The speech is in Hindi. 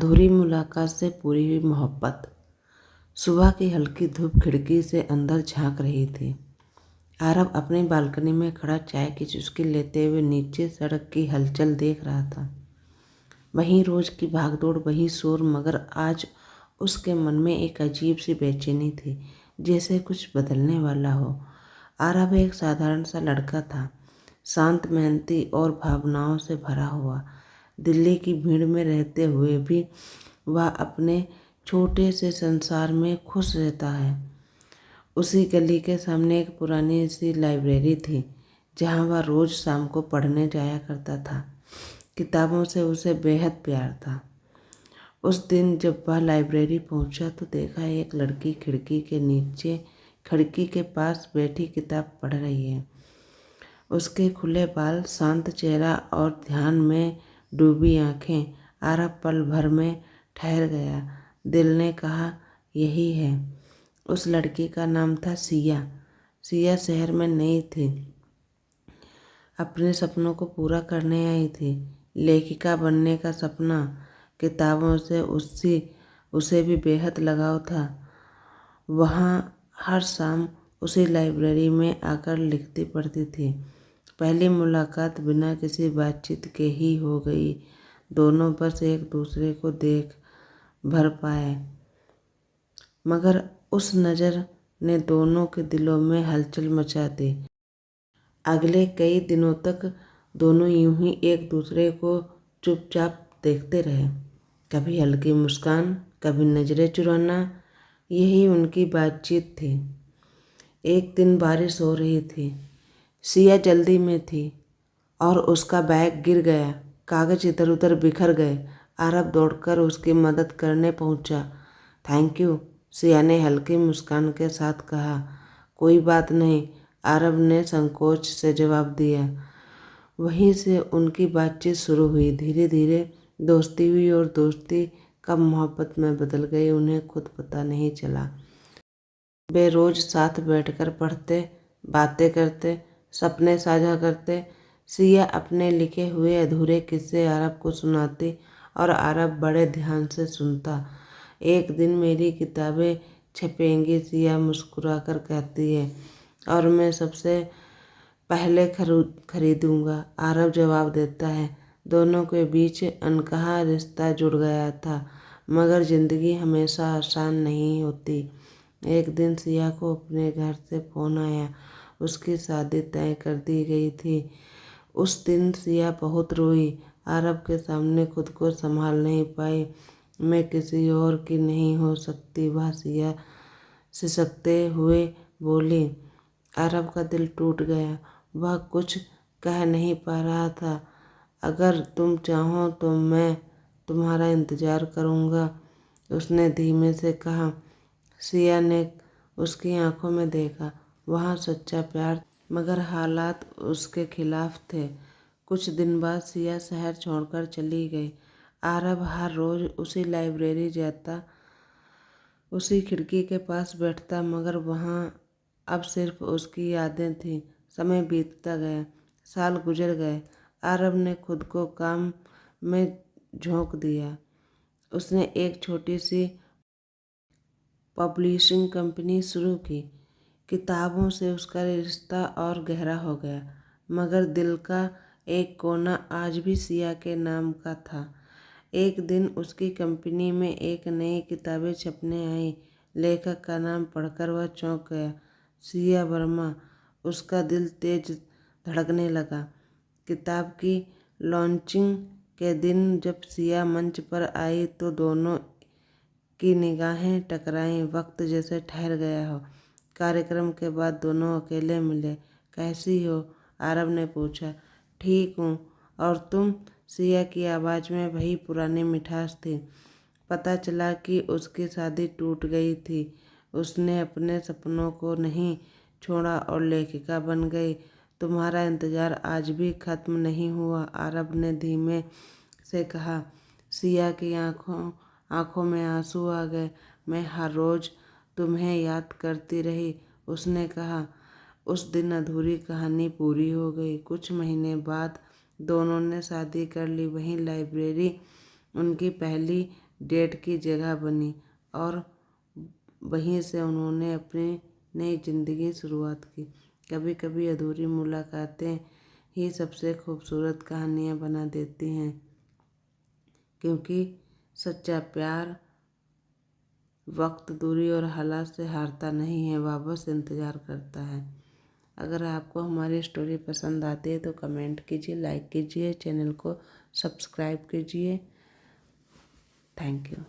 अधूरी मुलाकात से पूरी हुई मोहब्बत। सुबह की हल्की धूप खिड़की से अंदर झांक रही थी। आरव अपनी बालकनी में खड़ा चाय की चुस्की लेते हुए नीचे सड़क की हलचल देख रहा था। वहीं रोज की भागदौड़, वहीं शोर, मगर आज उसके मन में एक अजीब सी बेचैनी थी, जैसे कुछ बदलने वाला हो। आरव एक साधारण सा लड़का था, शांत, मेहनती और भावनाओं से भरा हुआ। दिल्ली की भीड़ में रहते हुए भी वह अपने छोटे से संसार में खुश रहता है। उसी गली के सामने एक पुरानी सी लाइब्रेरी थी, जहाँ वह रोज शाम को पढ़ने जाया करता था। किताबों से उसे बेहद प्यार था। उस दिन जब वह लाइब्रेरी पहुंचा तो देखा एक लड़की खिड़की के नीचे, खिड़की के पास बैठी किताब पढ़ रही है। उसके खुले बाल, शांत चेहरा और ध्यान में डूबी आंखें। आरव पल भर में ठहर गया। दिल ने कहा, यही है। उस लड़की का नाम था सिया। सिया शहर में नई थी, अपने सपनों को पूरा करने आई थी। लेखिका बनने का सपना। किताबों से उसे भी बेहद लगाव था। वहाँ हर शाम उसी लाइब्रेरी में आकर लिखती पढ़ती थी। पहली मुलाकात बिना किसी बातचीत के ही हो गई। दोनों बस एक दूसरे को देख भर पाए, मगर उस नज़र ने दोनों के दिलों में हलचल मचा दी। अगले कई दिनों तक दोनों यूं ही एक दूसरे को चुपचाप देखते रहे। कभी हल्की मुस्कान, कभी नज़रें चुराना, यही उनकी बातचीत थी। एक दिन बारिश हो रही थी। सिया जल्दी में थी और उसका बैग गिर गया। कागज इधर उधर बिखर गए। आरव दौड़कर उसकी मदद करने पहुंचा। थैंक यू, सिया ने हल्की मुस्कान के साथ कहा। कोई बात नहीं, आरव ने संकोच से जवाब दिया। वहीं से उनकी बातचीत शुरू हुई। धीरे धीरे दोस्ती हुई और दोस्ती कब मोहब्बत में बदल गई, उन्हें खुद पता नहीं चला। वे रोज साथ बैठकर पढ़ते, बातें करते, सपने साझा करते। सिया अपने लिखे हुए अधूरे किस्से आरव को सुनाती और आरव बड़े ध्यान से सुनता। एक दिन मेरी किताबें छपेंगी, सिया मुस्कुराकर कहती है, और मैं सबसे पहले खरीदूंगा, आरव जवाब देता है। दोनों के बीच अनकहा रिश्ता जुड़ गया था, मगर जिंदगी हमेशा आसान नहीं होती। एक दिन सिया को अपने घर से फोन आया। उसकी शादी तय कर दी गई थी। उस दिन सिया बहुत रोई। आरव के सामने खुद को संभाल नहीं पाई। मैं किसी और की नहीं हो सकती, वह सिया सिसकते हुए बोली। आरव का दिल टूट गया। वह कुछ कह नहीं पा रहा था। अगर तुम चाहो तो मैं तुम्हारा इंतजार करूँगा, उसने धीमे से कहा। सिया ने उसकी आंखों में देखा। वहाँ सच्चा प्यार, मगर हालात उसके खिलाफ थे। कुछ दिन बाद सिया शहर छोड़कर चली गई। आरव हर रोज उसी लाइब्रेरी जाता, उसी खिड़की के पास बैठता, मगर वहाँ अब सिर्फ उसकी यादें थीं। समय बीतता गया, साल गुजर गए। आरव ने खुद को काम में झोंक दिया। उसने एक छोटी सी पब्लिशिंग कंपनी शुरू की। किताबों से उसका रिश्ता और गहरा हो गया, मगर दिल का एक कोना आज भी सिया के नाम का था। एक दिन उसकी कंपनी में एक नई किताबें छपने आई। लेखक का नाम पढ़कर वह चौंक गया, सिया वर्मा। उसका दिल तेज धड़कने लगा। किताब की लॉन्चिंग के दिन जब सिया मंच पर आई तो दोनों की निगाहें टकराईं। वक्त जैसे ठहर गया हो। कार्यक्रम के बाद दोनों अकेले मिले। कैसी हो, आरव ने पूछा। ठीक हूँ, और तुम? सिया की आवाज़ में वही पुरानी मिठास थी। पता चला कि उसकी शादी टूट गई थी। उसने अपने सपनों को नहीं छोड़ा और लेखिका बन गई। तुम्हारा इंतज़ार आज भी ख़त्म नहीं हुआ, आरव ने धीमे से कहा। सिया की आंखों में आंसू आ गए। मैं हर रोज़ तुम्हें याद करती रही, उसने कहा। उस दिन अधूरी कहानी पूरी हो गई। कुछ महीने बाद दोनों ने शादी कर ली। वहीं लाइब्रेरी उनकी पहली डेट की जगह बनी और वहीं से उन्होंने अपनी नई ज़िंदगी शुरुआत की। कभी कभी अधूरी मुलाकातें ही सबसे खूबसूरत कहानियाँ बना देती हैं, क्योंकि सच्चा प्यार वक्त, दूरी और हालात से हारता नहीं है, वह बस इंतज़ार करता है। अगर आपको हमारी स्टोरी पसंद आती है तो कमेंट कीजिए, लाइक कीजिए, चैनल को सब्सक्राइब कीजिए। Thank you.